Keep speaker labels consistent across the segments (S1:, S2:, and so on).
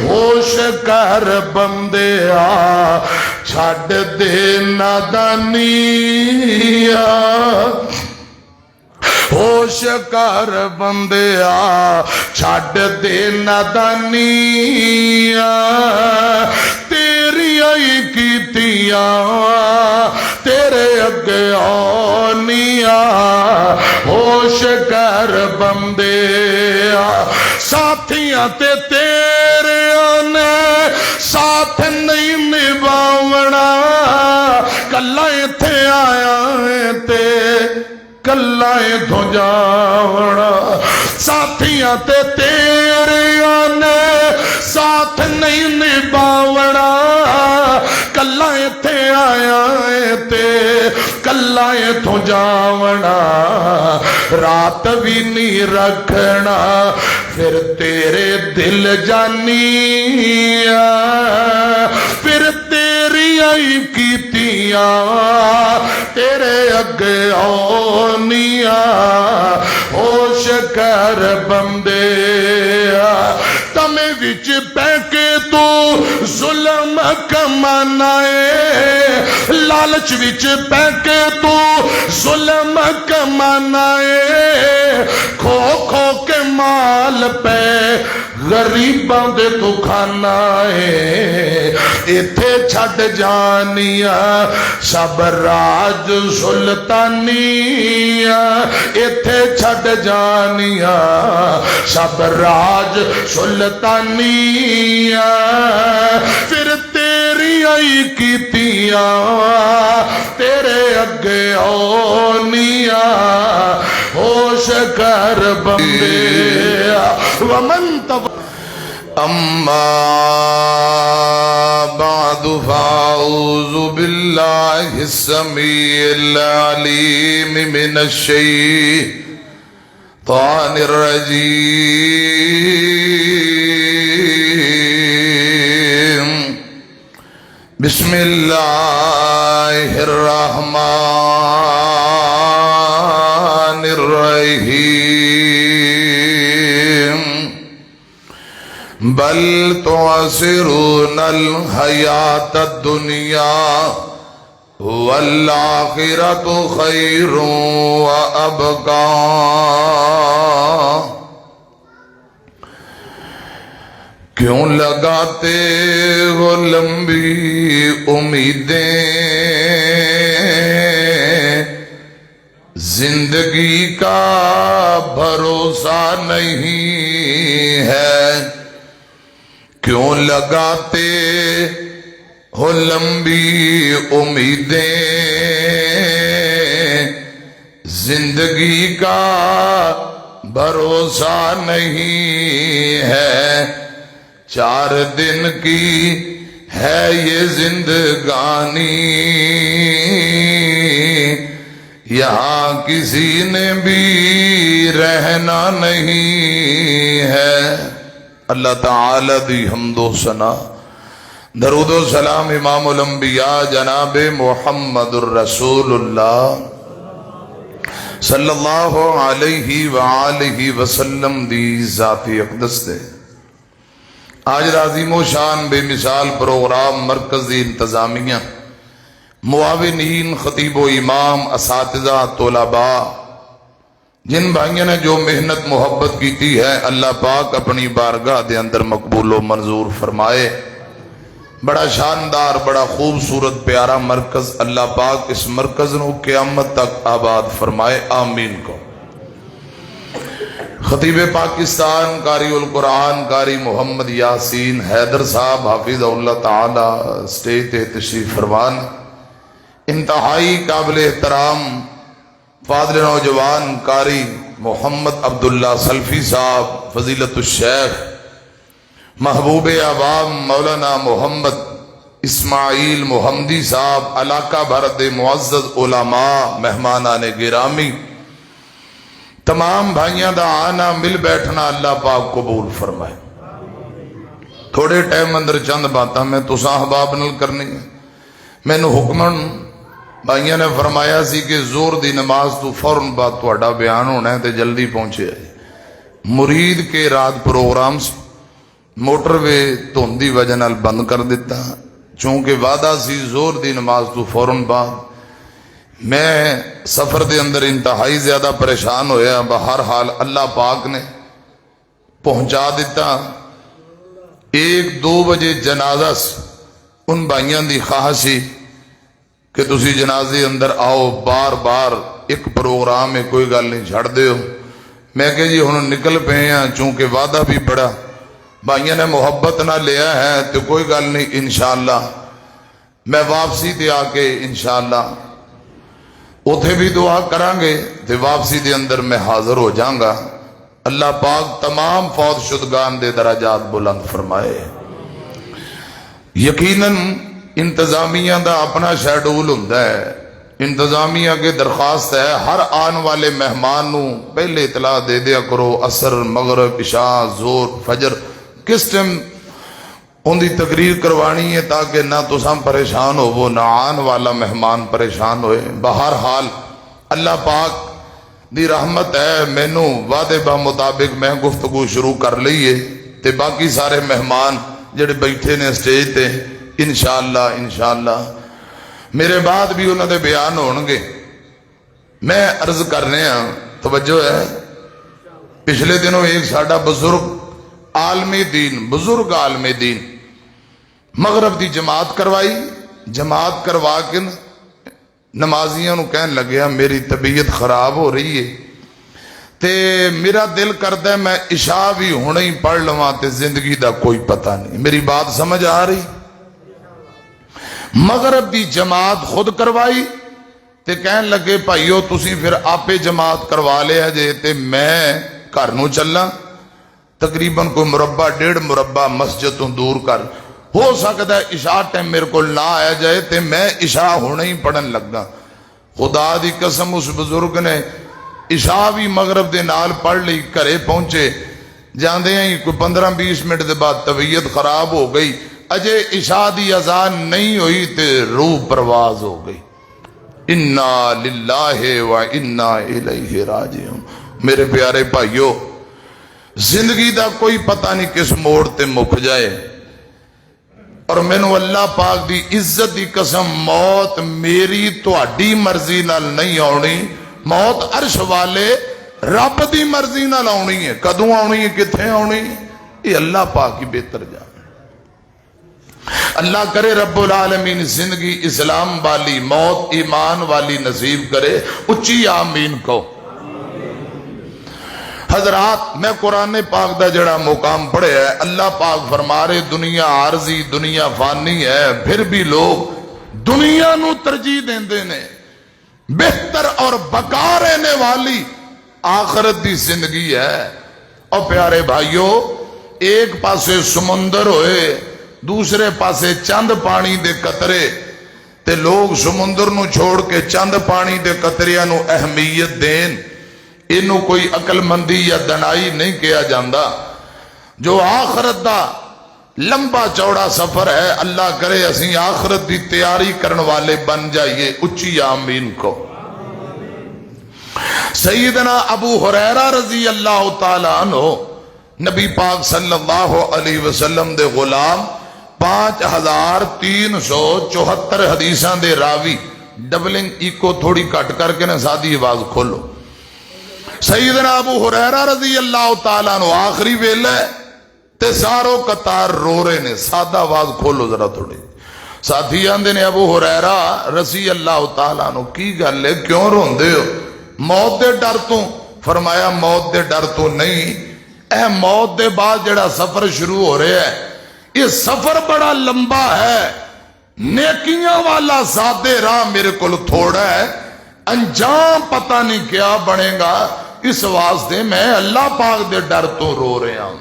S1: ہوش کر بندیا چھڈ دے نادانیا ہوش کر بندیا چھڈ دے نادانیا تیری آئی کیتیاں تیرے اگے آنیا ہوش کر بندیا ساتھیاں تے تیرے آنے ساتھ نہیں نبھاونا کلا ایتھے آیا ہے تے کلا ایتھو جاونا ساتھیاں تے تیرے آنے ساتھ نہیں نبھاونا کلا ایتھے آیا ہے تے کلا ایتھو جاونا رات بھی نہیں رکھنا پھر تیرے دل جانیا پھر تیری آئی کیتیاں تیرے اگے آنیا ہوش کر بندیا تمہیں وچ پہ کے تو ظلم کمانا ہے لالچ وچ پہ کے تو ظلم کمانا ہے کھو کھو کے مال پہ غریباں دے تو کھانا ہے ایتھے چھڈ جانیا سب راج سلطانیا ایتھے چھڈ جانیا سب راج سلطانیا پھر تیری آئی کیتیاں تیرے اگے آنیا ہوش کر بندیا ومن تب اما بعد فاعوذ باللہ السمیع العلیم من الشیطان الرجیم بسم اللہ الرحمن الرحیم بل تعصرون الحیات الدنیا والآخرۃ خیر وابقا کیوں لگاتے ہو لمبی امیدیں زندگی کا بھروسہ نہیں ہے کیوں لگاتے ہو لمبی امیدیں زندگی کا بھروسہ نہیں ہے 4 دن کی ہے یہ زندگانی یہاں کسی نے بھی رہنا نہیں ہے اللہ تعالی دی حمد و ثنا درود و سلام امام الانبیاء جناب محمد الرسول اللہ صلی اللہ علیہ وآلہ وسلم دی ذاتی اقدس دے آج عظیم و شان بے مثال پروگرام مرکزی انتظامیہ معاونین خطیب و امام اساتذہ طلباء جن بھائیوں نے جو محنت محبت کیتی ہے اللہ پاک اپنی بارگاہ دے اندر مقبول و منظور فرمائے بڑا شاندار بڑا خوبصورت پیارا مرکز اللہ پاک اس مرکز نو قیامت تک آباد فرمائے آمین کو خطیب پاکستان قاری القرآن قاری محمد یاسین حیدر صاحب حافظ اللہ تعالی سٹیج تے تشریف فرمان انتہائی قابل احترام فاضل نوجوان قاری محمد عبداللہ سلفی صاحب فضیلت الشیخ محبوب عوام مولانا محمد اسماعیل محمدی صاحب علاقہ بھر دے معزز علماء مہمانان گرامی تمام بھائیاں دا آنا مل بیٹھنا اللہ پاک قبول فرمائے تھوڑے ٹائم اندر چند باتاں میں تو صاحباب نل کرنی ہے میں نے حکمن بھائیاں نے فرمایا سی کہ زور دی نماز تو فوراً بعد تھوڑا بیان ہونا ہے تے جلدی پہنچے مرید کے رات پروگرام موٹر وے ਧੁੰਦ ਦੀ ਵਜ੍ਹਾ ਨਾਲ ਬੰਦ ਕਰ ਦਿੱਤਾ। چونکہ وعدہ سی زور دی نماز تو فوراً بعد میں سفر دے اندر انتہائی زیادہ پریشان ہویا، بہرحال اللہ پاک نے پہنچا دیتا۔ 1-2 بجے جنازہ ان بھائیاں دی خواہش سی کہ تسی جنازے اندر آؤ، بار بار ایک پروگرام ہے، کوئی گل نہیں چھڑ دے ہو۔ میں کہ جی ہن نکل پے ہیں، چونکہ وعدہ بھی بڑا بھائیوں نے محبت نہ لیا ہے تو کوئی گل نہیں، انشاءاللہ میں واپسی تے آ کے انشاءاللہ اتھے بھی دعا کریں گے تے واپسی دے اندر میں حاضر ہو جاؤں گا۔ اللہ پاک تمام فوت شدگان دے درجات بلند فرمائے۔ یقیناً انتظامیہ دا اپنا شیڈول ہوندا ہے، انتظامیہ کے درخواست ہے ہر آن والے مہمان نو پہلے اطلاع دے دیا کرو، عصر، مغرب، عشاء، ظہر، فجر کس ٹائم ان دی تقریر کروانی ہے تاکہ نہ تساں پریشان ہو وہ نہ آن والا مہمان پریشان ہوئے۔ بہرحال اللہ پاک دی رحمت ہے، مینوں وعدے با مطابق میں گفتگو شروع کر لئیے تے باقی سارے مہمان جڑے بیٹھے نے سٹیج تے انشاءاللہ میرے بعد بھی انہوں نے بیان ہونگے۔ میں عرض کرنے ہیں، توجہ ہے، پچھلے دنوں ایک ساڈا بزرگ عالم دین، بزرگ عالم دین مغرب دی جماعت کروائی، جماعت کروا کے نمازیاں نو کہن لگیا میری طبیعت خراب ہو رہی ہے تے میرا دل کرتا ہے میں عشاء بھی ہونے ہی پڑھ لواں تے زندگی دا کوئی پتہ نہیں۔ میری بات سمجھ آ رہی؟ مغرب دی جماعت خود کروائی تے کہن لگے بھائیو تسی پھر آپے جماعت کروا لیا جے تے میں گھر نو چلاں، تقریباً کوئی مربع 1.5 مربع مسجد تو دور کر، ہو سکتا ہے عشاء ٹائم میرے کو نہ آیا جائے تے میں عشاء ہونے ہی پڑھن لگا۔ خدا دی قسم اس بزرگ نے عشاء بھی مغرب دے نال پڑھ لی، گھرے پہنچے جاندے ہیں کوئی 15-20 منٹ دے بعد طبیعت خراب ہو گئی، اجے عشاء دی اذان نہیں ہوئی تے روح پرواز ہو گئی۔ انا للہ و انا الیہ راجعون۔ میرے پیارے بھائیو، زندگی دا کوئی پتہ نہیں کس موڑ تے مک جائے، اور مینوں اللہ پاک دی عزت دی قسم موت میری تہاڈی مرضی نال نہیں آنی، موت عرش والے رب دی مرضی نال آنی ہے۔ کدوں آنی ہے، کتھے آنی ہے، یہ اللہ پاک ہی بہتر جانے۔ اللہ کرے رب العالمین زندگی اسلام والی، موت ایمان والی نصیب کرے، اچھی آمین کو۔ حضرات میں قرآن پاک دا جڑا مقام پڑھے ہے، اللہ پاک فرما رہے دنیا عارضی، دنیا فانی ہے، پھر بھی لوگ دنیا نو ترجیح دیندے نے۔ بہتر اور بقا رہنے والی آخرت دی زندگی ہے۔ اور پیارے بھائیو، ایک پاسے سمندر ہوئے، دوسرے پاسے چند پانی دے قطرے، تے لوگ سمندر نو چھوڑ کے چند پانی دے قطریاں نو اہمیت دین، انہوں کوئی عقل مندی یا دنائی نہیں کیا جاندہ۔ جو آخرت دا لمبا چوڑا سفر ہے، اللہ کرے اسی آخرت دی تیاری کرن والے بن جائیے، اچھی آمین کو۔ سیدنا ابو ہریرہ رضی اللہ تعالیٰ عنہ نبی پاک صلی اللہ علیہ وسلم دے غلام، 5374 حدیثاں دے راوی، ڈبلنگ ایکو تھوڑی کٹ کر کے نہ سادی آواز کھولو۔ سیدنا ابو ہریرہ رضی اللہ تعالیٰ عنہ آخری ویلے تے ساروں قطار رو رہے نے، سادہ آواز کھولو ذرا تھوڑی۔ ساتھی آندے نے ابو ہریرہ رضی اللہ تعالیٰ عنہ کی گل ہے، کیوں روندے ہو؟ موت دے ڈر تو؟ فرمایا موت دے ڈر تو نہیں، اے موت دے بعد جڑا سفر شروع ہو رہا ہے، یہ سفر بڑا لمبا ہے، نیکیاں والا سادے راہ میرے کول تھوڑا ہے، انجام پتہ نہیں کیا بنے گا، اس واسطے میں اللہ پاک دے ڈر تو رو رہا ہوں۔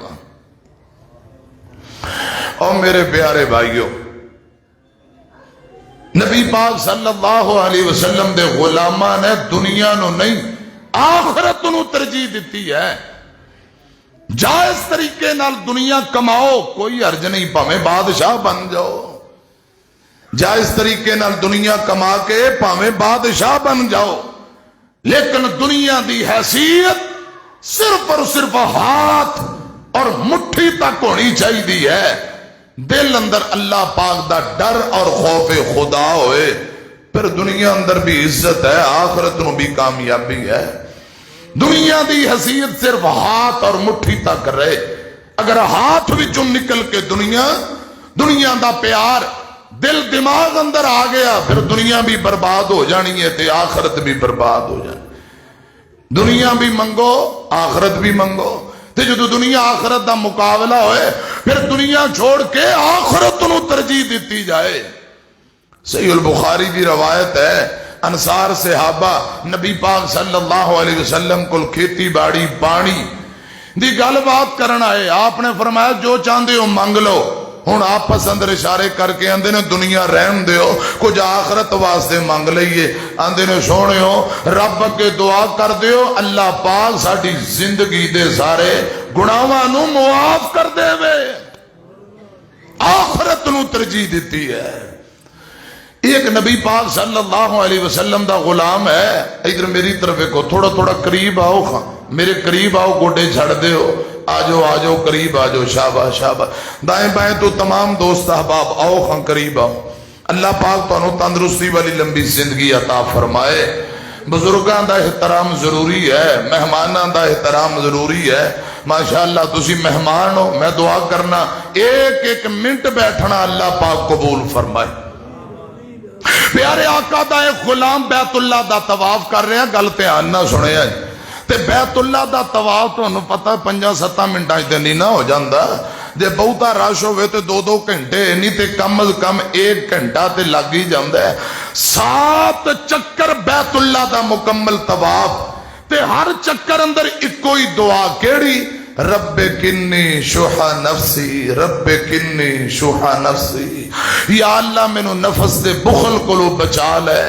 S1: اور میرے پیارے بھائیوں، نبی پاک صلی اللہ علیہ وسلم دے غلاماں نے دنیا نو نہیں آخرت نو ترجیح دیتی ہے۔ جائز طریقے نال دنیا کماؤ، کوئی حرج نہیں، پاویں بادشاہ بن جاؤ، جائز طریقے نال دنیا کما کے پاویں بادشاہ بن جاؤ، لیکن دنیا دی حیثیت صرف اور صرف ہاتھ اور مٹھی تک ہونی چاہیے ہے، دل اندر اللہ پاک دا ڈر اور خوف خدا ہوئے، پھر دنیا اندر بھی عزت ہے، آخرت نو بھی کامیابی ہے۔ دنیا دی حیثیت صرف ہاتھ اور مٹھی تک رہے، اگر ہاتھ وچوں نکل کے دنیا دا پیار دل دماغ اندر آ گیا، پھر دنیا بھی برباد ہو جانی ہے تے آخرت بھی برباد ہو جانی۔ دنیا بھی منگو آخرت بھی منگو، تے جدو دنیا آخرت دا مقابلہ ہوئے پھر دنیا چھوڑ کے آخرت نو ترجیح دیتی جائے۔ صحیح البخاری کی روایت ہے، انصار صحابہ نبی پاک صلی اللہ علیہ وسلم کو کھیتی باڑی پانی دی گل بات کرنا ہے، آپ نے فرمایا جو چاہتے ہو منگ لو۔ ہن آپس اندر اشارے کر کے آندے نے دنیا رہن دیو، کچھ آخرت واسطے منگ لئیے۔ آندے نے سونےو رب کے دعا کر دیو اللہ پاک ساڈی زندگی دے سارے گناہاں نو معاف کر دے وے، آخرت نو ترجیح دیتی ہے۔ ایک نبی پاک صلی اللہ علیہ وسلم دا غلام ہے، ادھر میری طرف کو تھوڑا تھوڑا قریب آؤ، میرے قریب آؤ، گوڈے چھڑ دے ہو، آجو قریب آجو، شاباش شاباش، دائیں بائیں تو تمام دوست احباب آؤ خاں قریب آؤ۔ اللہ پاک تو انہوں تندرستی والی لمبی زندگی عطا فرمائے۔ بزرگاں دا احترام ضروری ہے، مہماناں دا احترام ضروری ہے۔ ماشاءاللہ تسی مہمان ہو، میں دعا کرنا ایک ایک منٹ بیٹھنا اللہ پاک قبول فرمائے۔ پیارے آقا دا ایک غلام بیت اللہ دا طواف کر رہے ہیں، گل دھیان نہ سنے ہیں تے بیت اللہ دا طواف تو انہوں پتہ 5-7 منٹاں تے نہیں نہ ہو جاندہ، جے بہتا رش ہوئے تے 2 گھنٹے نہیں تے کم از کم 1 گھنٹہ تے لگ ہی جاندہ ہے۔ 7 چکر بیت اللہ دا مکمل طواف تے ہر چکر اندر ایکو ہی دعا کیڑی، رب کنی شوحا نفسی، رب کنی شوحا نفسی، یا اللہ میں نو نفس دے بخل کو بچا لے،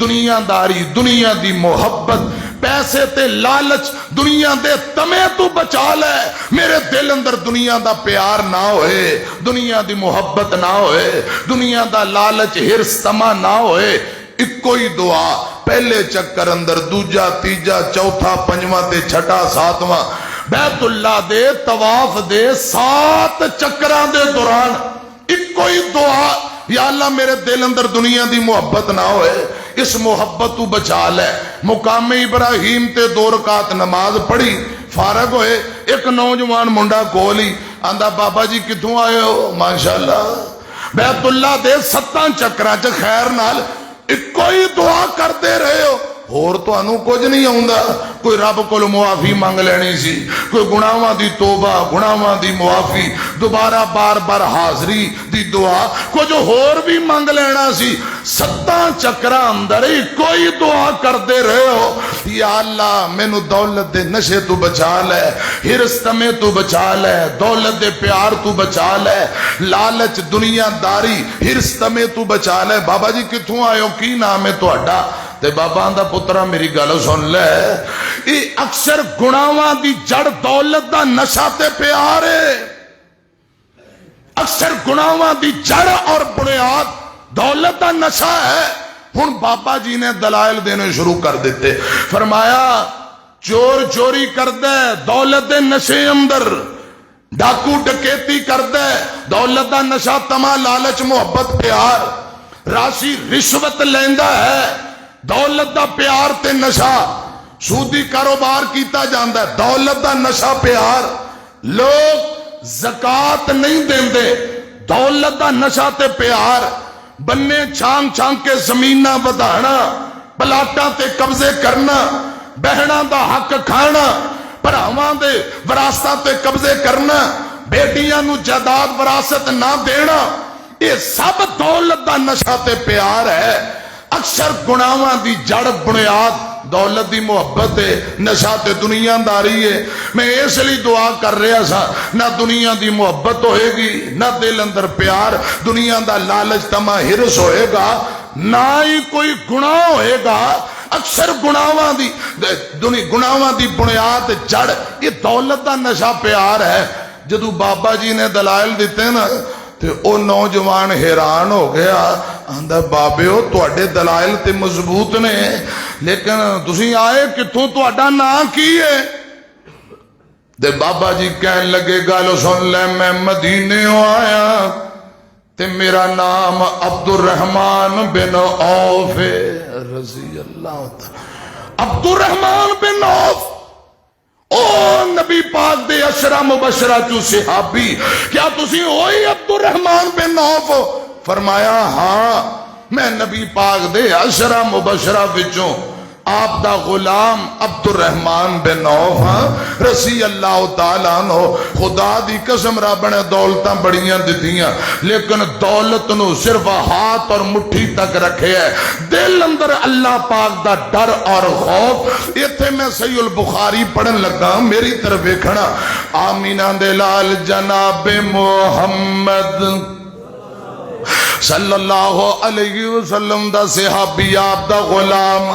S1: دنیا داری، دنیا دی محبت، پیسے تے لالچ، دنیا دے تمے تو بچا لے، میرے دل اندر دنیا دا پیار نہ ہوئے، دنیا دی محبت نہ ہوئے، دنیا دا لالچ ہرس تما نہ ہوئے۔ ایک کوئی دعا پہلے چکر اندر، دوجا تیجا چوتھا پنجواں تے چھٹا ساتواں بیت اللہ دے طواف دے 7 چکران دے دوران ایک کوئی دعا، یا اللہ میرے دل اندر دنیا دی محبت نہ ہوئے، اس محبت تو بچا لے۔ مقام ابراہیم تے 2 رکعت نماز پڑھی، فارغ ہوئے، ایک نوجوان منڈا کولی آندہ بابا جی کتوں آئے ہو؟ ماشاءاللہ بیت اللہ دے 7 چکران چ خیر نال ایک کوئی دعا کرتے رہے ہو، اور تو انہوں کچھ نہیں ہوندہ، کوئی رب کو معافی مانگ لینی سی، کوئی گناہاں دی توبہ، گناہاں دی معافی، دوبارہ بار بار حاضری دی دعا، کچھ اور بھی مانگ لینا سی۔ 7 چکرہ اندر ہی کوئی دعا کرتے رہے ہو، یا اللہ میں نو دولت دے نشے تو بچا لے، ہرس تمے تو بچا لے، دولت دے پیار تو بچا لے، لالچ دنیا داری ہرس تمے تو بچا لے۔ بابا جی کتوں آئے ہو، کی نام ہے تو اڈا؟ تے بابا آندہ پترہ میری گالو سن لے، یہ اکثر گناہاں دی جڑ دولت دا نشہ تے پیارے، اکثر گناہاں دی جڑ اور بنیاد دولت دا نشہ ہے۔ ہن بابا جی نے دلائل دینے شروع کر دیتے، فرمایا چور چوری کر دے دولت دے نشے اندر، ڈاکو ڈکیتی کر دے دولت دا نشہ، تما لالچ محبت پیار، راشی رشوت لیندہ ہے دولت دا پیار تے نشہ، سودی کاروبار کیتا جاندہ ہے دولت دا نشہ پیار، لوگ زکاة نہیں دیندے دولت دا نشہ تے پیار، بننے چھانگ چھانگ کے زمینہ بدھانا، پلاٹاں تے قبضے کرنا، بہنا دا حق کھانا، پراواں دے وراثتاں تے قبضے کرنا، بیٹیاں نو جائیداد وراثت نہ دینا، یہ سب دولت دا نشہ تے پیار ہے۔ اکثر گناہاں دی جڑ بنیاد دولت دی محبت ہے، نشہ تے دنیا داری ہے۔ میں اس لیے دعا کر رہا سا، نہ دنیا دی محبت ہوئے گی، نہ دل اندر پیار، دنیا دا لالچ تما ہرس ہوئے گا، نہ ہی کوئی گناہ ہوئے گا۔ اکثر گناہاں دی بنیاد جڑ یہ دولت دا نشہ پیار ہے۔ جدو بابا جی نے دلائل دیتے نا تے او نوجوان حیران ہو گیا، آندہ بابے ہو تو اڈے دلائل تے مضبوط نے، لیکن تسی آئے کتھوں تو اڈا نا کی ہے؟ تے بابا جی کہن لگے گل سن لے میں مدینے آیا تے میرا نام عبد الرحمن بن عوف رضی اللہ تعالی عبد الرحمن بن عوف او نبی پاک دے عشرہ مبشرہ چو صحابی کیا تسی ہوئی عبد الرحمن بن عوف فرمایا ہاں میں نبی پاک دے عشرہ مبشرہ وچوں آپ دا غلام عبد الرحمن بن عوف رضی اللہ تعالیٰ عنہ خدا دی قسم رب نے دولتاں بڑیاں دتیاں لیکن دولت نو صرف ہاتھ اور مٹھی تک رکھے ہے دل اندر اللہ پاک دا ڈر اور خوف ایتھے میں صحیح البخاری پڑھن لگا میری طرف ویکھنا آمینہ دے لال جناب محمد صلی اللہ علیہ وسلم دا صحابی آپ دا غلام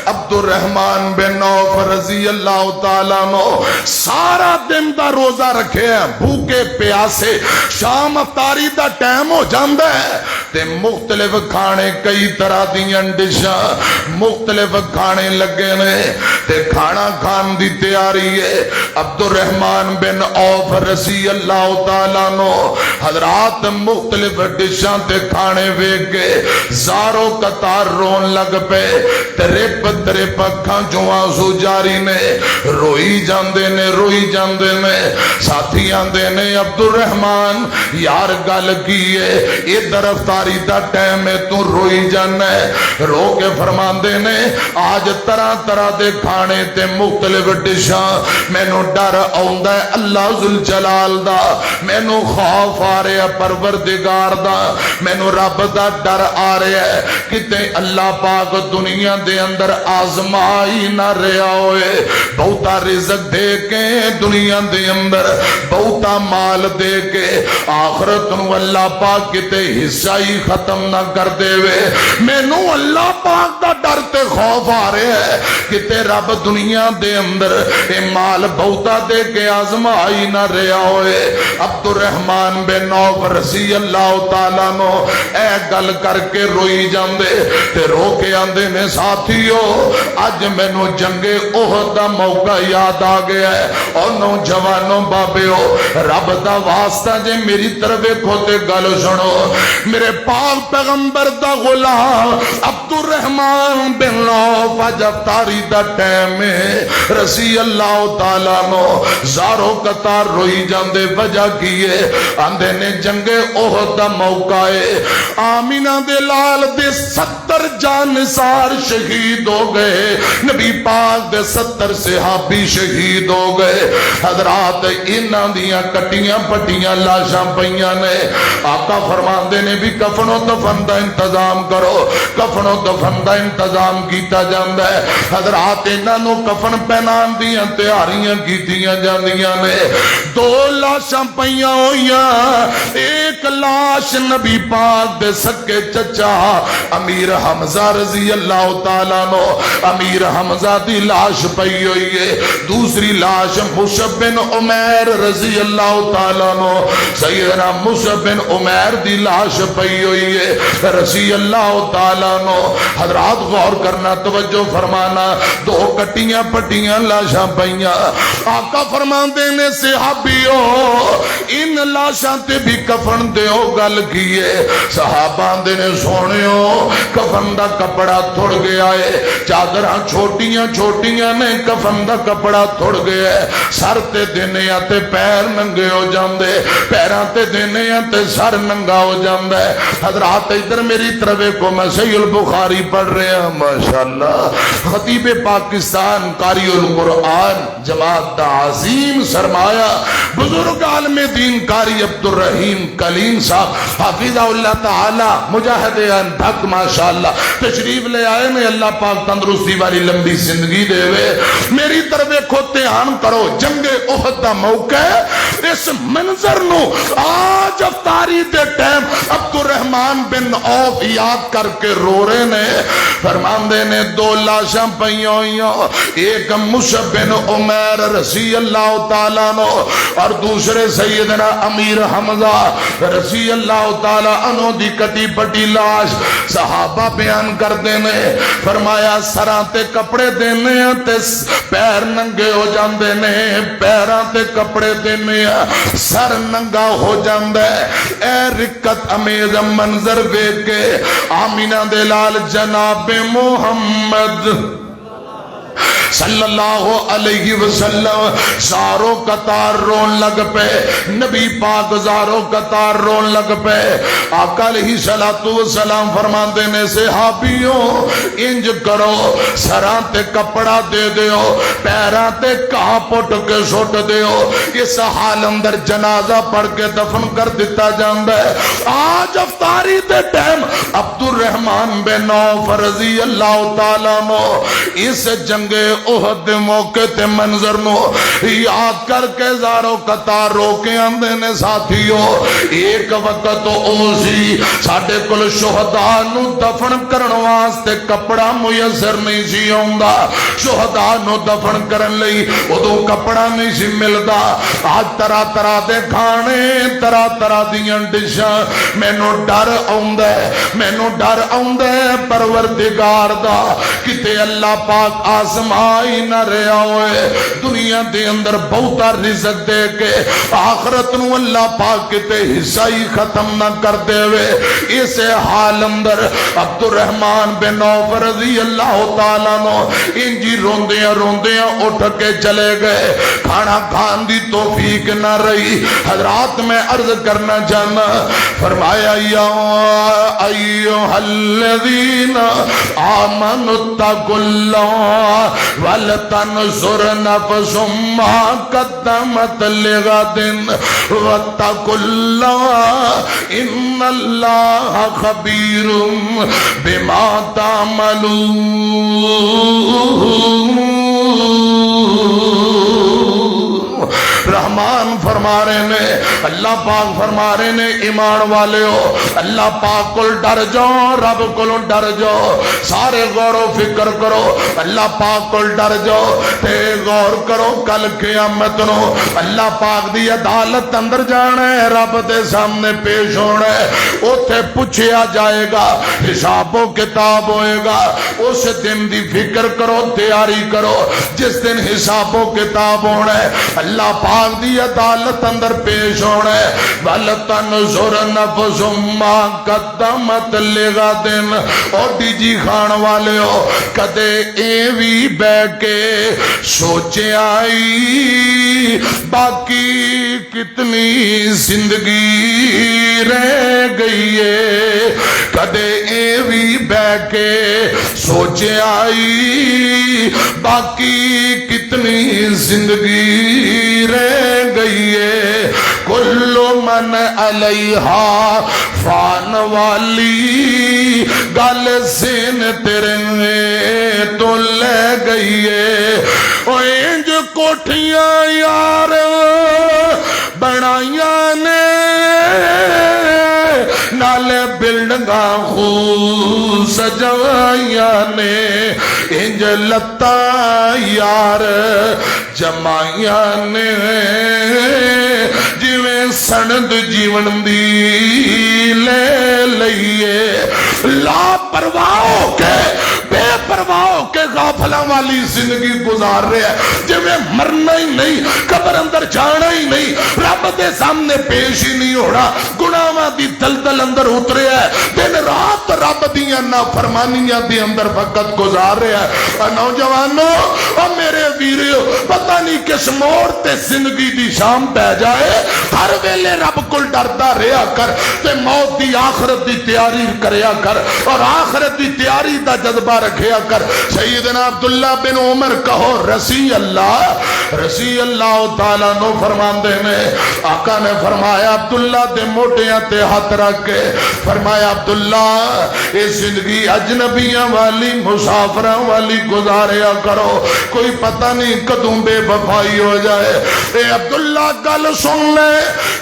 S1: عبد الرحمن بن عوف رضی اللہ تعالیٰ عنہ سارا دن دا روزہ رکھے ہیں بھوکے پیاسے شام افطاری دا ٹائم ہو جاندہ ہے تے مختلف کھانے کئی طرح دیاں ڈشاں مختلف کھانے لگے نے تے کھانا کھان دی تیاری ہے عبد الرحمن بن عوف رضی اللہ تعالیٰ عنہ حضرات مختلف ڈشاں تے کھانے ویگ کے زاروں قطار رون لگ پے تریپ تریپ اکھاں جو آنسو جاری نے روئی جاندے نے ساتھی آندے نے عبد الرحمن یار گل کیے ادھر افطاری دا ٹائم ہے تو روئی جانا ہے رو کے فرماندے نے آج طرح طرح دے کھانے تے مختلف ڈشاں میں نو ڈر آؤندا ہے اللہ ذوالجلال دا میں نو خوف آ رہا پروردگار دا میں نو رب دا ڈر آ رہا ہے کتے اللہ پاک دنیا دے اندر آزمائی نہ رہا ہوئے بہتا رزق دے کے دنیا دے اندر بہتا مال دے کے آخرت نو اللہ پاک کتے حصہ ہی ختم نہ کر دے وے میں نو اللہ پاک دا ڈر تے خوف آ رہا ہے کتے رب دنیا دے اندر اے مال بہتا دے کے آزمائی نہ رہا ہوئے عبد الرحمن بن عوف رضی اللہ تعالیٰ نو اے گل کر کے روئی جاندے تے رو کے آندے نے ساتھیو آج میں نو جنگ احد دا موقع یاد آ گیا ہے اور نوجوانوں بابیو رب دا واسطہ جے میری طرف کھوتے گل سنو میرے پاک پیغمبر دا غلام عبد الرحمن بن عوف آج افطاری دا ٹائم رضی اللہ تعالیٰ نو زاروں قطار روئی جاندے وجہ کیے آندے نے جنگ احد دا موقع ہے آمینہ دے لال دے 70 جانسار شہید ہو گئے نبی پاک دے 70 صحابی شہید ہو گئے حضرات انہاں دیاں کٹیاں پٹیاں لاشاں پئیاں نے آقا فرماندے نے بھی کفن و دفن دا انتظام کرو کفن و دفن دا انتظام کیتا جاندا ہے حضرات انہاں نو کفن پہنان دیاں تیاریاں کیتیاں جاندیاں نے 2 لاشاں پئیاں ہویاں ایک لاش نبی پاک دے سکے چچا امیر حمزہ رضی اللہ تعالیٰ نو امیر حمزہ دی لاش پئی ہوئی ہے دوسری لاش مصعب بن عمیر رضی اللہ تعالیٰ نو سیدنا مصعب بن عمیر دی لاش پئی ہوئی ہے رضی اللہ تعالیٰ نو حضرات غور کرنا توجہ فرمانا 2 کٹیاں پٹیاں لاشاں پئیاں آقا فرماندے نے صحابیوں ان لاشاں تے بھی کفن دیو گل کیے صحابہ دے نے سونیو کفن دا کپڑا تھوڑ گیا ہے چادراں چھوٹیاں چھوٹیاں نے کفن دا کپڑا تھوڑ گیا ہے سر تے دینے آتے پیر ننگے ہو جاندے پیران تے دینے آتے سر ننگا ہو جاندے حضرات ادھر میری طرف کو میں صحیح البخاری پڑھ رہے ہیں ماشاءاللہ خطیب پاکستان قاری القرآن جماعت دا عظیم سرمایہ بزرگ عالم دین قاری عبد الرحیم کلیم صاحب حافظہ اللہ تعالی مجاہد انبھک ماشاءاللہ تشریف لے آئے میں اللہ پاک تندرستی والی لمبی زندگی دے وے میری طرف ایک دھیان کرو جنگ احد دا موقع ہے اس منظر نو آج افطاری دے ٹائم عبد الرحمن بن عوف یاد کر کے رو رہے نے فرماندے نے 2 لاشاں پئیاں ہویاں ایک مصعب بن عمیر رضی اللہ تعالیٰ نو اور دوسرے سیدنا امیر حمزہ رضی رضی اللہ تعالی عنہ دی کٹی پٹی لاش صحابہ بیان کرتے نے فرمایا سراں تے کپڑے دینے تے پیر ننگے ہو جاندے نے پیراں تے کپڑے دینے سر ننگا ہو جاندے اے رکت امیز منظر ویکھ کے آمینہ دے لال جناب محمد صلی اللہ علیہ وسلم زاروں قطار رون لگ پہ نبی پاک زاروں قطار رون لگ پہ آقا علیہ السلام فرمان دینے صحابیوں انج کرو سران تے کپڑا دے دیو پیران تے کہاں پٹ کے سوٹ دیو اس حال اندر جنازہ پڑھ کے دفن کر دیتا جاندہ ہے آج افطاری دے ٹیم عبد الرحمن بن عوف رضی اللہ تعالیٰ نو اس جنگ احد موقع تے منظر نو یاد کر کے زاروں قطار روکے آندے نے ساتھیوں ایک وقت تو اوزی ساڑھے کل شہداء نو دفن کرن واسطے کپڑا میسر نہیں سی ہوندہ شہداء نو دفن کرن لئی ادو کپڑا نہیں سی ملدا آج طرح طرح دے کھانے طرح طرح دیاں ڈشاں مینو ڈر آؤندے پروردگار دا کتے اللہ پاک آسمائی نہ رہا ہوئے دنیا دے اندر بہتا رزق دے کے آخرت نو اللہ پاک کتے حصہ ہی ختم نہ کر دے ہوئے اس حال اندر عبد الرحمن بن عوف رضی اللہ تعالیٰ نو انجی روندیاں اٹھ کے چلے گئے کھانا کھان دی توفیق نہ رہی حضرات میں عرض کرنا چاہنا فرمایا یا ایوہ الذین آمنوا اتقوا اللہ وَلْتَنْصُرْ نَفْسٌ مَا قَدَّمَتْ لِغَدٍ وَاتَّقُوا اللَّهَ إِنَّ اللَّهَ خَبِيرٌ بِمَا تَعْمَلُونَ رحمان فرما رہے نے اللہ پاک فرما رہے نے ایمان والے ہو اللہ پاک کل ڈر جاؤ رب کل ڈر جاؤ سارے غور و فکر کرو اللہ پاک کل ڈر جاؤ تے غور کرو کل قیامت نو اللہ پاک دی عدالت اندر جانا ہے رب دے سامنے پیش ہونا ہے اوتھے پوچھیا جائے گا حساب و کتاب ہوئے گا اس دن دی فکر کرو تیاری کرو جس دن حساب و کتاب ہونا ہے اللہ پاک دی عدالت اندر پیش ہونا ہے وَلْتَنْصُرْ نَفْسٌ مَا قَدَّمَتْ لِغَدٍ اور جی خان والے ہو کدے ایوی بے کے سوچے آئی باقی کتنی زندگی رہ گئی ہے کدے ایوی بے کے سوچے آئی باقی کتنی زندگی رہ گئی ہے کل من علیہا فان والی گل سین تیرے تو لے گئی ہے او انج کوٹھیاں یار بنائیاں نے نالے بلڈنگاں خوب سجائیاں نے انج لتا یار جمائیاں نے جویں سند جیون دی لے لئیے لا پرواہ کے بے پرواہ کے غافلہ والی زندگی گزار رہے ہیں جویں مرنا ہی نہیں قبر اندر جانا ہی نہیں رب دے سامنے پیش ہی نہیں ہونا گناہاں دی دلدل اندر اترے ہے دن رات رب دیاں نافرمانیاں دی اندر وقت گزار رہے ہیں نوجوانوں اور میرے ویریو پتہ نہیں کس موڑ تے زندگی دی شام پہ جائے ہر ویلے رب کل ڈردا رہا کر تے موت دی آخرت دی تیاری کریا کر اور آخرت دی تیاری دا جذبہ رکھیا کر سیدنا عبداللہ بن عمر کہو رسی اللہ تعالیٰ نو فرمان دینے آقا نے فرمایا عبداللہ دے موٹیاں تے ہاتھ رکھ کے فرمایا عبداللہ یہ زندگی اجنبیاں والی مسافرہ والی گزاریا کرو کوئی پتہ نہیں کدوں بے وفائی ہو جائے اے عبداللہ گل سن لے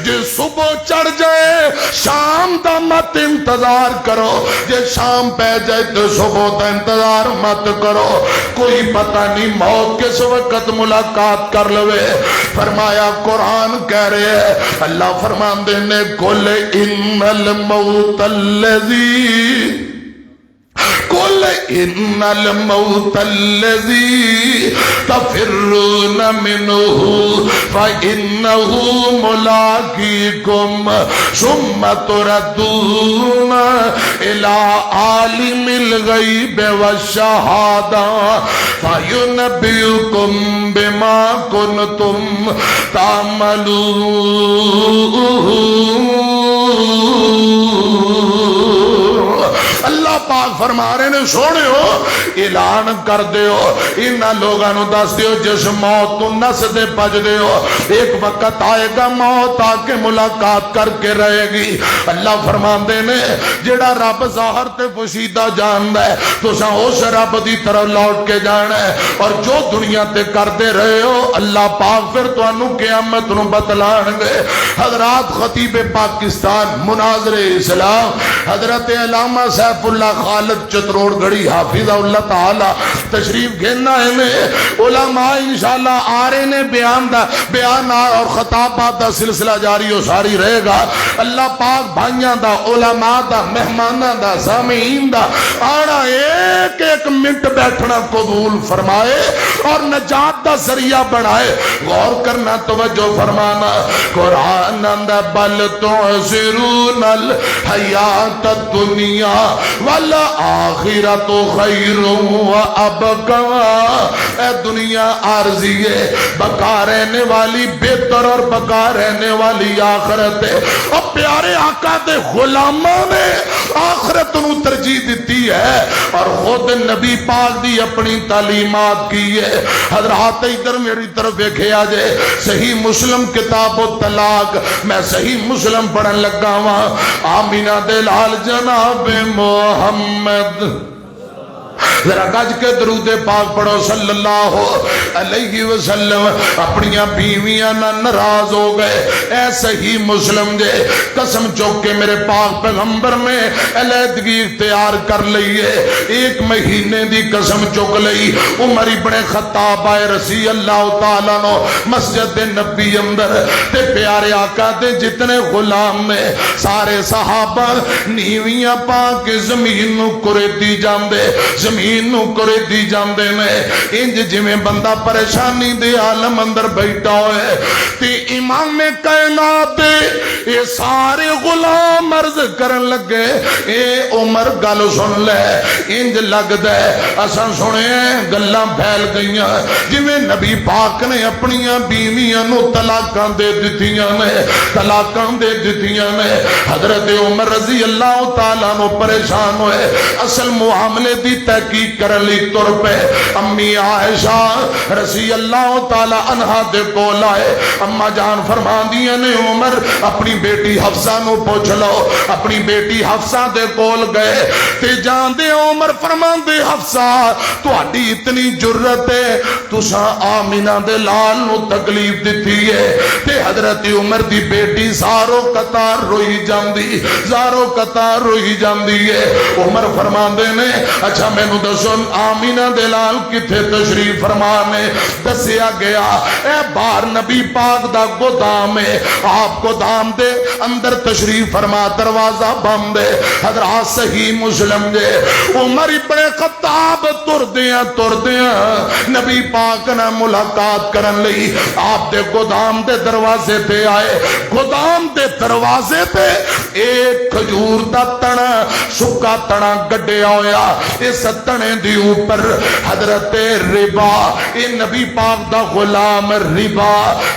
S1: جو صبح چڑھ جائے شام شام دا مت انتظار کرو، جے شام پہ جائے تو صبح دا انتظار مت کرو، کوئی پتہ نہیں موت کس وقت ملاقات کر لوے۔ فرمایا قرآن کہہ رہے ہیں، اللہ فرمان دینے قل ان الموت الذی قل ان الموت الذي تفرون منه فإنه ملاقيكم ثم تردون إلى عالم الغيب والشهادة فينبئكم بما كنتم تعملون۔ اللہ پاک فرما رہے نے سونے ہو اعلان کر دیو انہاں لوگاں نو دس دیو جس موت تو نس دے بج دیو، ایک وقت آئے گا موت آ کے ملاقات کر کے رہے گی۔ اللہ فرماندے نے جڑا رب ظاہر تے پوشیدہ جاندا ہے تساں اس رب دی طرف لوٹ کے جانا ہے، اور جو دنیا تے کردے رہے ہو اللہ پاک پھر تانوں قیامت نو بتلان گے۔ حضرات خطیب پاکستان مناظر اسلام حضرت علامہ سیف اللہ خالد چتروڑ گڑی حافظہ اللہ تعالی تشریف گھننا ہے میں علماء انشاءاللہ آ رہے نے بیان اور خطابات دا سلسلہ جاری و ساری رہے گا۔ اللہ پاک بھائیاں دا علماء دا مہماناں دا سامعین دا آنا ایک ایک منٹ بیٹھنا قبول فرمائے اور نجات دا ذریعہ بنائے۔ غور کرنا توجہ فرمانا، قرآن اندر بل تؤثرون الحیات الدنیا والآخرۃ خیر وابقا، اے دنیا عارضی ہے، بقا رہنے والی بہتر اور بقا رہنے والی آخرت ہے۔ اور پیارے آقا دے غلاموں نے آخرت نو ترجیح دیتی ہے اور خود نبی پاک دی اپنی تعلیمات کی ہے۔ حضرات ادھر میری طرف دیکھے آجے صحیح مسلم کتاب و طلاق، میں صحیح مسلم پڑھن لگا ہوں، آمینہ دے لال جناب محمد، ذرا گج کے درود پاک پڑھو صلی اللہ علیہ وسلم۔ اپنیاں بیویاں نہ ناراض ہو گئے، اے صحیح مسلم جے قسم چوک کے میرے پاک پیغمبر نے علیحدگی اختیار کر لئیے، ایک مہینے دی قسم چوک لئی۔ عمر ابن خطاب آئے رضی اللہ تعالیٰ نو مسجد نبی اندر تے پیارے آقا دے جتنے غلام نے سارے صحابہ نیویاں پاک زمین نو کرے دی جاندے، زمین نو کرے دی جاندے میں انج جویں بندہ پریشانی دے عالم اندر بیٹھا ہوئے تے امام کائنات دے یہ سارے غلام عرض کرن لگے، اے عمر گل سن لے، انج لگ دے اساں سنے گلاں پھیل گئیاں جویں نبی پاک نے اپنیاں بیویاں نو طلاقاں دے دتیاں نے، طلاقاں دے دتیاں نے۔ حضرت عمر رضی اللہ تعالیٰ نو پریشان ہوئے، اصل معاملے دی تحقیق کرن لی تر پہ امی عائشہ رضی اللہ تعالیٰ عنہا دے کول آئے، اما جان فرمان دیا نے عمر اپنی بیٹی حفصہ نو پوچھ لو، اپنی بیٹی حفصہ دے کول گئے تے جان دے عمر فرمان دے حفصہ تو اڈی اتنی جرت ہے تساں آمینہ دے لال نو تکلیف دیتی ہے تے حضرت عمر دی بیٹی زارو قطار روئی جاندی، زارو قطار روئی جاندی ہے۔ عمر فرمان دے نے اچھا میں نو دسن آمینہ دلال کتھے تشریف فرمانے؟ دسیا گیا اے بار نبی پاک دا گودام ہے، آپ گودام دے اندر تشریف فرما، دروازہ بند ہے۔ حضرات صحیح مسلم دے عمر ابن خطاب تر دیاں نبی پاک نہ ملاقات کرن لئی آپ دے گودام دے دروازے تے آئے۔ گودام دے دروازے تے ایک کھجور دا تنا سکا تنا گڈیا ہویا، اس تنے دی اوپر حضرت ربا، اے نبی پاک دا غلام ربا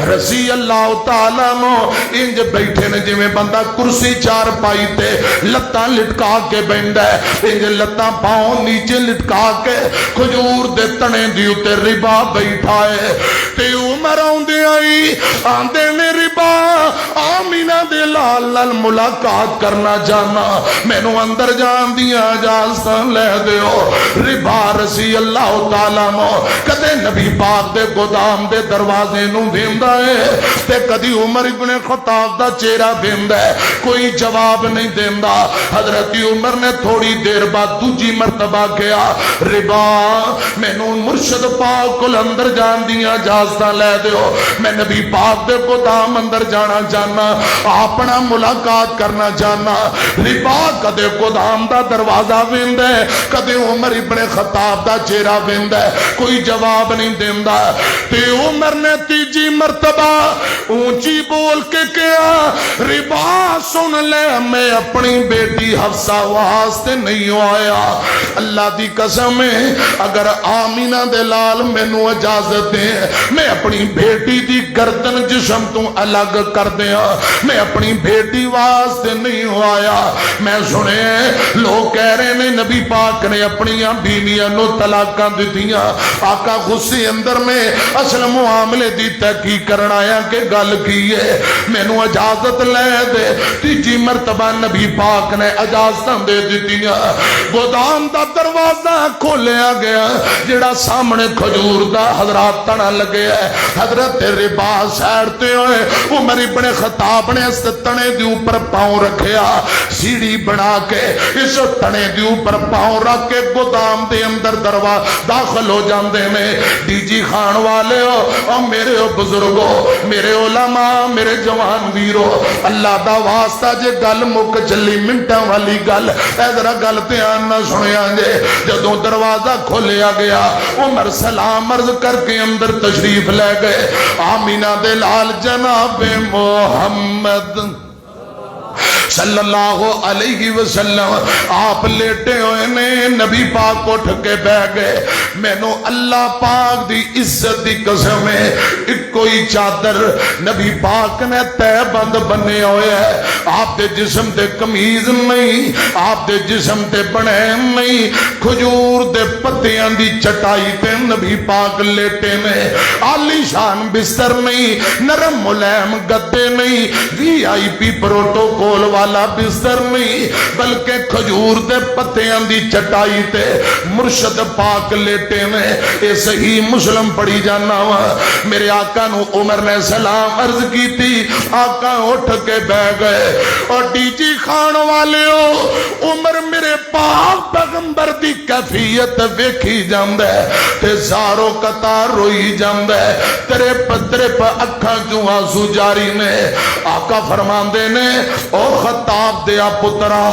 S1: رضی اللہ تعالیٰ نو انج بیٹھے نے جویں بندہ کرسی چار پائی تے لتاں لٹکا کے بیندا ہے، انج لتاں پاؤں نیچے لٹکا کے کھجور دے تنے دی اوتے ربا بیٹھا ہے تے عمر آندے آئی آندے نے ربا آمینہ دے لال نال ملاقات کرنا چاہنا مینوں اندر جان دیاں اجازت لے دیو ربا رضی اللہ تعالیٰ نو کدے نبی پاک دے گودام دے دروازے نو ویندا ہے تے کدی عمر ابن خطاب دا چہرہ ویندا ہے کوئی جواب نہیں دیندا حضرت عمر نے تھوڑی دیر بعد دوجی مرتبہ کہا ربا مینوں مرشد پاک کول اندر جان دیاں اجازت لے دیو میں نبی پاک دے گودام اندر جانا چاہنا اپنا ملاقات کرنا چاہنا ربا کدے گودام دا دروازہ ویندا ہے کدے عمر ابن خطاب دا چہرہ ویندا ہے کوئی جواب نہیں دیندا تے عمر نے تیجی مرتبہ اونچی بول کے کہا ربا سن لے میں اپنی بیٹی حفصہ واسطے نہیں آیا اللہ دی قسم ہے اگر آمینہ دے لال مینوں اجازت دے میں اپنی بیٹی دی گردن جسم تو الگ کر دیا میں اپنی بیٹی واسطے نہیں آیا میں سنے لوگ کہہ رہے ہیں نبی پاک نے اپنی بیویاں نو طلاقاں دتیاں آقا غصے اندر نے اصل معاملے دی تحقیق کرنا آیا کہ گل کی ہے مینوں اجازت لے دے تیجی مرتبہ نبی پاک نے اجازتاں دے دتیاں گودام دا دروازہ کھولیا گیا جڑا سامنے کھجور دا حضرات تنا لگے ہے حضرت ربا سیڑتے ہوئے عمر ابن خطاب نے اس تنے دی اوپر پاؤں رکھیا سیڑھی بنا کے اس تنے دی اوپر پاؤں رکھ کے گودام دے اندر دروا داخل ہو جاندے میں ڈی جی خان والے ہو اور میرے بزرگو میرے علماء میرے جوان ویرو اللہ دا واسطہ جے گل مک چلی منٹاں والی گل اے ذرا گل دھیان نہ سنیا جے جدوں دروازہ کھولیا گیا عمر سلام عرض کر کے اندر تشریف لے گئے آمینہ دے لال جناب محمد صلی اللہ علیہ وسلم آپ لیٹے ہوئے نے نبی پاک اٹھ کے بیٹھ گئے مینوں اللہ پاک دی عزت دی قسم ہے ایک کوئی چادر نبی پاک نے تہ بند بنے ہوئے ہے آپ دے جسم تے قمیض نہیں آپ دے جسم تے بنین نہیں کھجور دے پتیاں دی چٹائی تے نبی پاک لیٹے نے عالی شان بستر نہیں نرم ملائم گدے نہیں وی آئی پی پروٹوکول والا بستر نہیں بلکہ کھجور دے پتیاں دی چٹائی تے مرشد پاک لیٹے نے اے صحیح مسلم پڑھی جانا وا میرے آقا نو عمر نے سلام عرض کی تھی آقا اٹھ کے بیٹھ گئے اور ڈی جی خان والے ہو عمر میرے پاک پیغمبر دی کیفیت ویکھی جاندا ہے تے زارو قطار روئی جاندا ہے تیرے پترے پہ اکھاں جو آنسو جاری نے آقا فرماندے نے او خطاب دیا پترا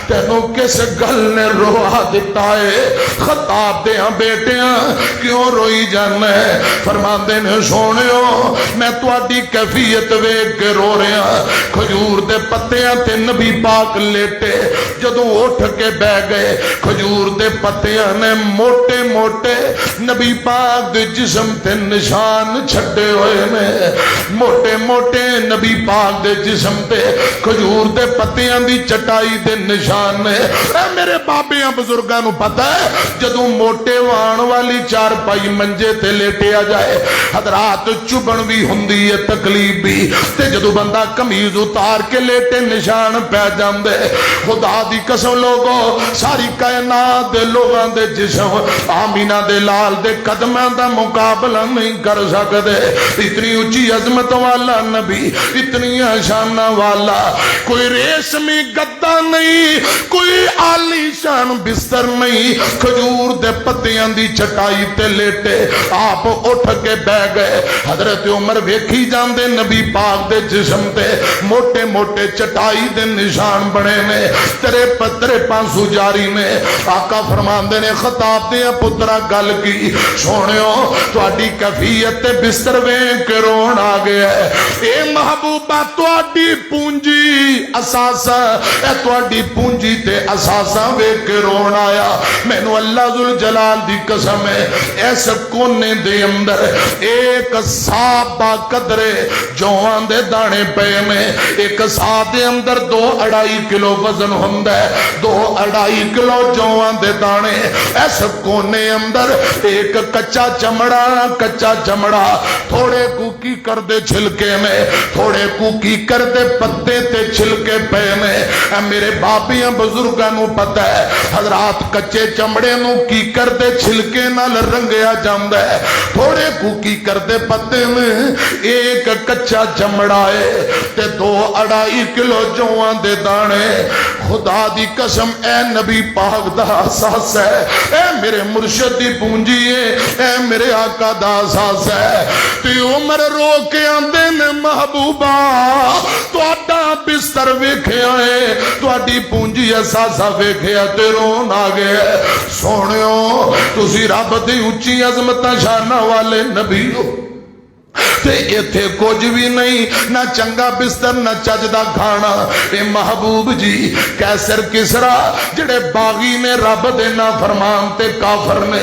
S1: تینوں کس گل نے روحا دیتا ہے خطاب دیا بیٹیاں کیوں روئی جانا ہے فرماندے نے سونیو میں تواڈی کیفیت ویکھ کے رو رہا کھجور دے پتیاں تے نبی پاک لیٹے جدوں اٹھ کے بیٹھ گئے کھجور دے پتیاں نے موٹے موٹے نبی پاک دے جسم تے نشان چھڈے ہوئے نے موٹے موٹے نبی پاک دے جسم تے کھجور دے پتیاں دی چٹائی دے نشان نے اے میرے بابیاں بزرگاں نو پتہ ہے جدوں موٹے وان والی چار پائی منجے تے لیٹے آ جائے حضرات چبن بھی ہوندی ہے تکلیف بھی تے جدوں بندہ قمیض اتار کے لیٹے نشان پہ جاندے خدا دی قسم لوگو ساری کائنات دے لوگاں دے جسم آمینہ دے لال دے قدماں دا مقابلہ نہیں کر سکدے اتنی اونچی عظمت والا نبی اتنی شان والا کوئی ریشمی گدا نہیں کوئی عالی شان بستر نہیں کھجور دے پتیاں دی چٹائی تے لیٹے آپ اٹھ کے بیٹھ گئے حضرت عمر ویکھی جاندے نبی پاک دے جسم تے موٹے موٹے چٹائی دے نشان بنے نے تیرے پترے پانسو جاری نے آقا فرماندے نے خطاب دیا پترا گل کی سونیو تواڈی کیفیت تے بستر ویکھ کے رون آ گیا ہے اے محبوبہ تواڈی پونجی اساسا اے تواڈی پونجی تے اساسا ویکھ کے رون آیا مینوں اللہ ذل جلال دی قسم ہے اس کونے دے اندر ایک سا با قدرے جواں دے دانے پے میں ایک سا دے اندر 2.5 کلو وزن ہوندا ہے 2.5 کلو جواں دے دانے اس کونے اندر ایک کچا چمڑا تھوڑے کوکی کر دے چھلکے میں تھوڑے کوکی کر دے پتے تے چھلکے پے میں میرے باپیاں بزرگاں نو پتہ ہے حضرات کچے چمڑے نو کی کر دے چھلکے نال رنگیا جاندا ہے تھوڑے کوکی کر دے پتے میں ایک کچا چمڑا ہے تے 2.5 کلو جواں دے دانے خدا دی قسم اے نبی پاک دا احساس ہے اے میرے مرشد دی پونجی ہے اے میرے آقا دا احساس ہے تے عمر رو کے آندے نے محبوبہ تواڈا بستر ویکھیا ہے تواڈی پونجی احساسا ویکھیا تے رون آ گیا سونیو تسی رب دی اونچی عظمتاں شاناں والے نبی ہو تے ایتھے کچھ بھی نہیں نہ چنگا بستر نہ چجدا کھانا اے محبوب جی کیسر کسرا جڑے باغی نے رب دے نا فرمان تے کافر نے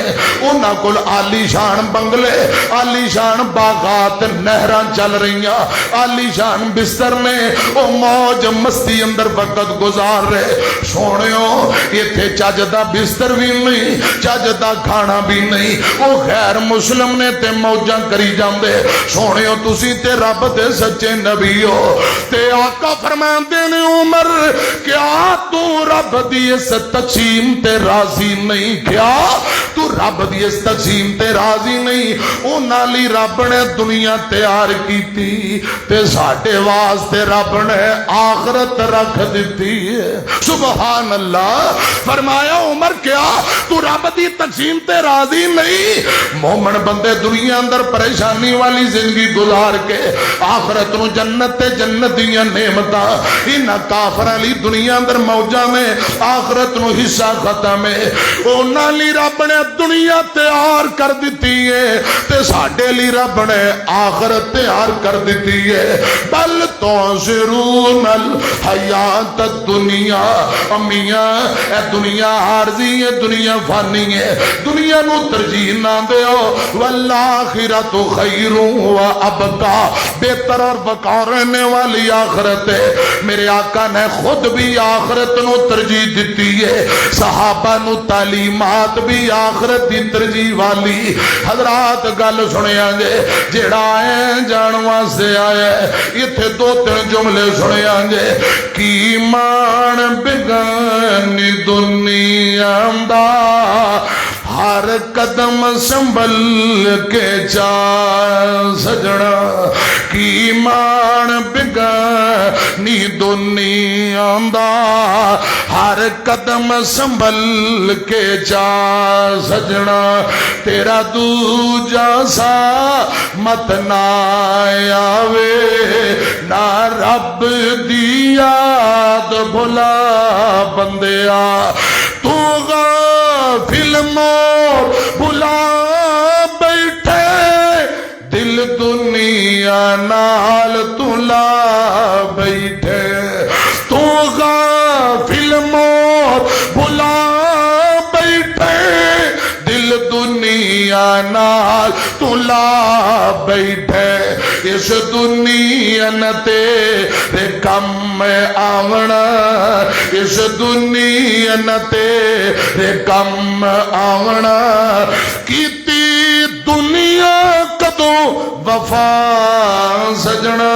S1: انہاں کول عالی شان بنگلے عالی شان باغات نہراں چل رہیاں عالی شان بستر نے او موج مستی اندر وقت گزار رہے سونیو ایتھے چجدا بستر بھی نہیں چجدا کھانا بھی نہیں او غیر مسلم نے تے موجاں کری جاندے سونیو تسی تے رب دے سچے نبی ہو تے آقا فرماندے نے عمر کیا تو رب دی اس تقسیم تے راضی نہیں کیا تو رب دی اس تقسیم تے راضی نہیں او نالی رب نے دنیا تیار کیتی تے ساڈے واسطے رب نے آخرت رکھ دیتی ہے سبحان اللہ فرمایا عمر کیا تو رب دی تقسیم تے راضی نہیں مومن بندے دنیا اندر پریشانی والی زندگی گزار کے آخرت نو جنت تے جنت دیاں نعمتاں انہاں کافراں لی دنیا اندر موجاں میں آخرت نو حصہ ختم ہے انہاں لی رب نے دنیا تیار کر دیتی ہے تے ساڈے لی رب نے آخرت تیار کر دیتی ہے بل تؤثرون الحیات الدنیا امیاں اے دنیا عارضی ہے دنیا فانی ہے دنیا نو ترجیح نہ دیو والآخرۃ خیر و ابقا بہتر اور بقا رہنے والی آخرت ہے میرے آقا نے خود بھی آخرت نو ترجیح دیتی ہے صحابہ نو تعلیمات بھی آخرت دی ترجیح والی حضرات گل سنیا گے جیڑا آئے جانوا سے آئے ایتھے 2-3 جملے سنیا گے کی مان بگانی دنیا دا ہر قدم سنبھل کے چار سجنا کی مان بگانی دنیا دا ہر قدم سنبھل کے چار سجنا تیرا دوجا سا مت نہ آوے نہ رب دی یاد بھلا بندیا تو غافل مور بھلا بیٹھے دل دنیا نال تلا بیٹھے تو غافل مور بھلا بیٹھے دل دنیا نال تلا بیٹھے اس دنیا نہ تیرے کم آونا اس دنیا نہ تیرے کم آونا کیتی دنیا کدو وفا سجنا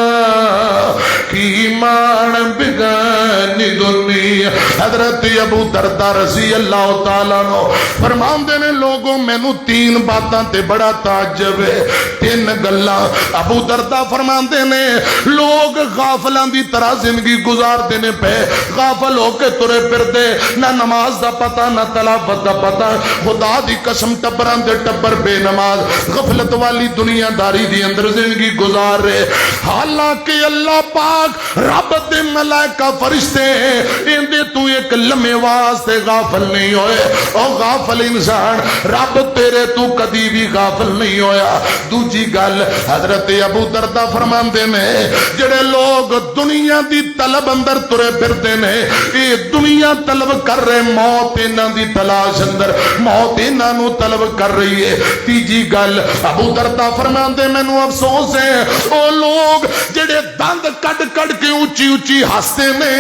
S1: کی مان بگانی دنیا حضرت ابو دردہ رضی اللہ تعالیٰ نو فرماندے نے لوگوں میں نو 3 باتاں تے بڑا تعجب ہے 3 گلاں ابو دردہ فرماندے نے لوگ غافلان دی طرح زندگی گزار دینے پہ غافل ہو کے ترے پھر دے نہ نماز دا پتہ نہ تلاوت دا پتہ خدا دی قسم ٹبران دے ٹبر بے نماز غفلت والی دنیا داری دی اندر زندگی گزار رہے حالانکہ اللہ پاک رب دے ملائکہ فرشتے اندے تو ایک لمحے واسطے غافل نہیں ہوئے. او غافل انسان رب تیرے تو کدی بھی غافل نہیں ہویا. دوجی گل حضرت ابو دردہ فرماندے نے جڑے لوگ دنیا دی طلب اندر ترے پھردے نے یہ دنیا طلب کر رہے موت انہاں دی تلاش اندر موت انہاں نو طلب کر رہی ہے. تیجی گل ابو دردہ فرماندے مینوں افسوس ہے او لوگ جڑے دند کڈ کڈ کے اونچی اونچی ہستے نے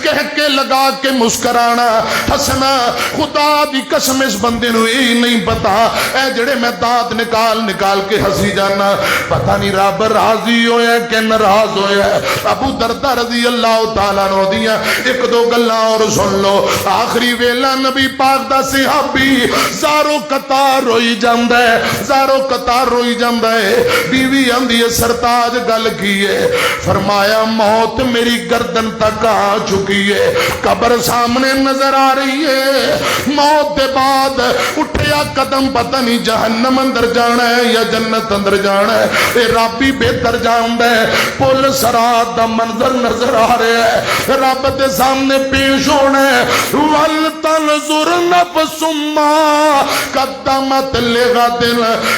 S1: کہہ کے لگا کے مسکرانا ہسنا. خدا دی قسم اس بندے نو یہ نہیں پتا اے جڑے میں دانت نکال نکال کے ہسی جانا پتہ نہیں رب راضی ہویا کہ ناراض ہویا. ابو دردہ رضی اللہ تعالیٰ عنہ دیاں ایک دو گلاں اور سن لو. آخری ویلا نبی پاک دا صحابی زارو قطار روئی جاندا ہے زارو قطار روئی جاندا ہے. بیوی آندی ہے سرتاج گل کی ہے فرمایا موت میری گردن تک آ چکی ہے قبر سامنے نظر آ رہی ہے. موت دے بعد اٹھیا قدم پتہ نہیں جہنم اندر جانا ہے یا جنت اندر جانا ہے اے رب ہی بہتر جاندا ہے. پل صراط دا منظر نظر آ رہا ہے رب دے سامنے پیش ہونا ہے. ول تنظر نفس ما قدمت لغد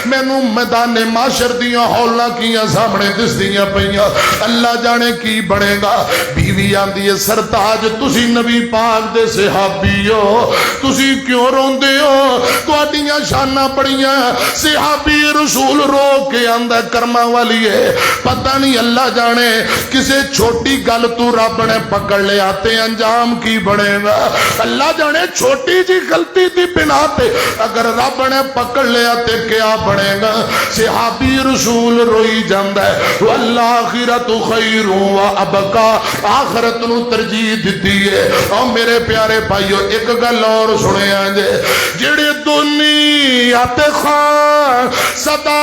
S1: مینوں میدان معاشر دیاں ہولاں کیاں سامنے دسدیاں پیاں اللہ جانے کی بنے گا. بیوی آندی ہے سرتاج تسی نبی پاک دے صحابی ہو تسی کیوں روندے ہو تہاڈیاں شاناں بڑیاں. صحابی رسول رو کے آندا کرما والی ہے پتہ نہیں اللہ جانے کسے چھوٹی گل تو رب نے پکڑ لیا تے انجام کی بنے گا. اللہ جانے چھوٹی جی غلطی دی بنا تے اگر رب نے پکڑ لیا تے کیا بنے گا. صحابی رسول روئی جاندا ہے والآخرۃ خیر و ابقا آخرت نو ترجیح دتی ہے. او میرے پیارے بھائیو ایک گل اور سنیا جے جڑے دنیا تے خان صدا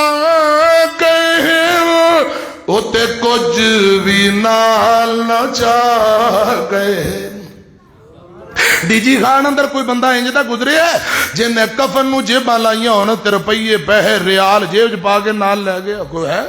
S1: گئے اوتے کچھ بھی نال نہ چاہ گئے. ڈی جی خان اندر کوئی بندہ انج دا گزرے ہے جن نے کفن نو جیباں لائیاں ہون تے روپیے پیسے ریال جیب پا کے نال لے گیا کوئی ہے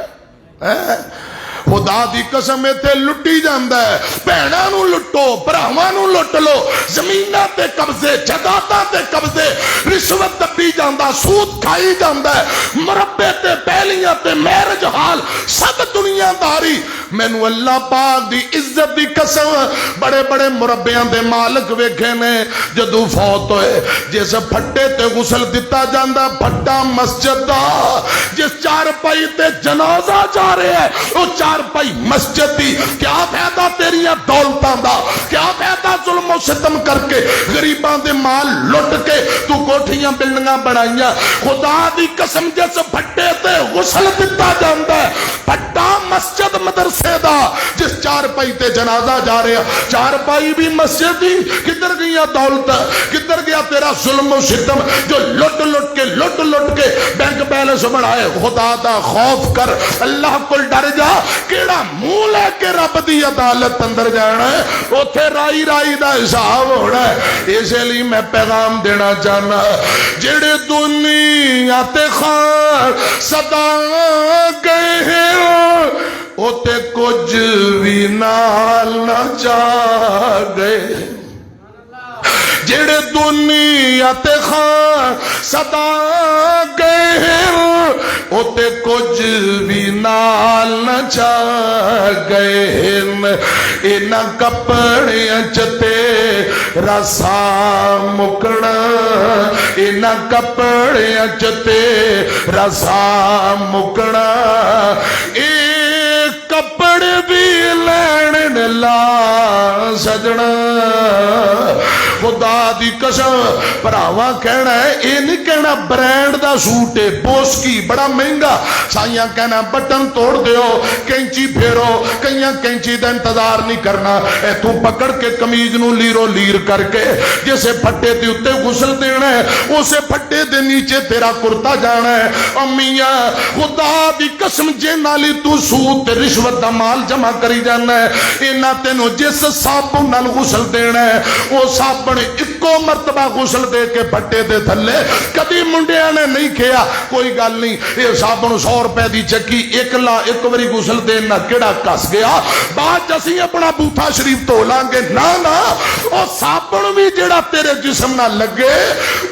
S1: خدا دی قسم ایتھے لٹی جاندا ہے. بہناں نو لٹو بھراواں نو لٹ لو زمیناں تے قبضے جائیداداں تے قبضے رشوت دبی جاندا سود کھائی جاندا ہے مربے تے پہلیاں تے میرج حال سب دنیا داری. مینوں اللہ پاک دی عزت دی قسم بڑے بڑے مربیاں دے مالک ویکھے نے جدوں فوت ہوئے جس پھٹے تے غسل دتا جاندا پھٹا مسجد دا جس چارپائی تے جنازہ جا رہا ہے او چارپائی مسجد دی. کیا فائدہ تیریاں دولتاں دا کیا فائدہ ظلم و ستم کر کے غریباں دے مال لٹ کے تو کوٹھیاں بلڈنگاں بنائیاں. خدا دی قسم جس پھٹے تے غسل دتا جاندا ہے پھٹا مسجد مدرسے دا جس چارپائی تے جنازہ جا رہا چارپائی بھی مسجد دی. کدھر گیا دولت کدھر گیا تیرا ظلم و ستم جو لٹ لٹ کے بینک بیلنس بڑھائے. خدا دا خوف کر اللہ کو ڈر جا کیڑا منہ لے کے رب دی عدالت اندر جانا ہے اوتھے رائی رائی دا حساب ہونا ہے. اس لیے میں پیغام دینا چاہنا جڑے دنیا تے خان صدا گئے ہیں اوتے کچھ بھی نال نہ چاہ گئے. جڑے دنیا تے خان صدا گئے ہیں اوتے کچھ بھی نال نہ چاہ گئے. انہاں کپڑیاں چتے رسا مکنا انہاں کپڑیاں چتے رسا مکنا اے کپڑے بھی لین لا سجنا. خدا دی قسم بھراواں کہنا ہے اے نہیں کہنا برانڈ دا سوٹ ہے بوسکی بڑا مہنگا سائیاں کہنا بٹن توڑ دیو کینچی پھیرو کئیاں کینچی دا انتظار نہیں کرنا اے تو پکڑ کے کمیز نو لیرو لیر کر کے جیسے پھٹے تے اتے غسل دینا ہے اسے پھٹے دے نیچے تیرا کرتا جانا ہے. امیاں خدا دی قسم جے نالی تو سود تے رشوت دا مال جمع کری جانا ہے اینا تینو جس صابن نال غسل دینا ہے وہ صابن ਸਾਬਣ ਇੱਕੋ ਮਰਤਬਾ ਗੁਸਲ ਦੇ ਕੇ ਫੱਟੇ ਦੇ ਥੱਲੇ ਕਦੀ ਮੁੰਡਿਆਂ ਨੇ ਨਹੀਂ ਕਿਹਾ ਕੋਈ ਗੱਲ ਨਹੀਂ ਇਹ ਸਾਬਣ 100 ਰੁਪਏ ਦੀ ਚੱਕੀ ਇੱਕ ਵਾਰੀ ਗੁਸਲ ਦੇਣ ਨਾਲ ਕਿਹੜਾ ਕੱਸ ਗਿਆ ਬਾਅਦ ਚ ਅਸੀਂ ਆਪਣਾ ਬੂਥਾ ਸ਼ਰੀਫ ਧੋ ਲਾਂਗੇ ਨਾ ਉਹ ਸਾਬਣ ਵੀ ਜਿਹੜਾ ਤੇਰੇ ਜਿਸਮ ਨਾਲ ਲੱਗੇ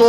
S1: 2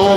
S1: 2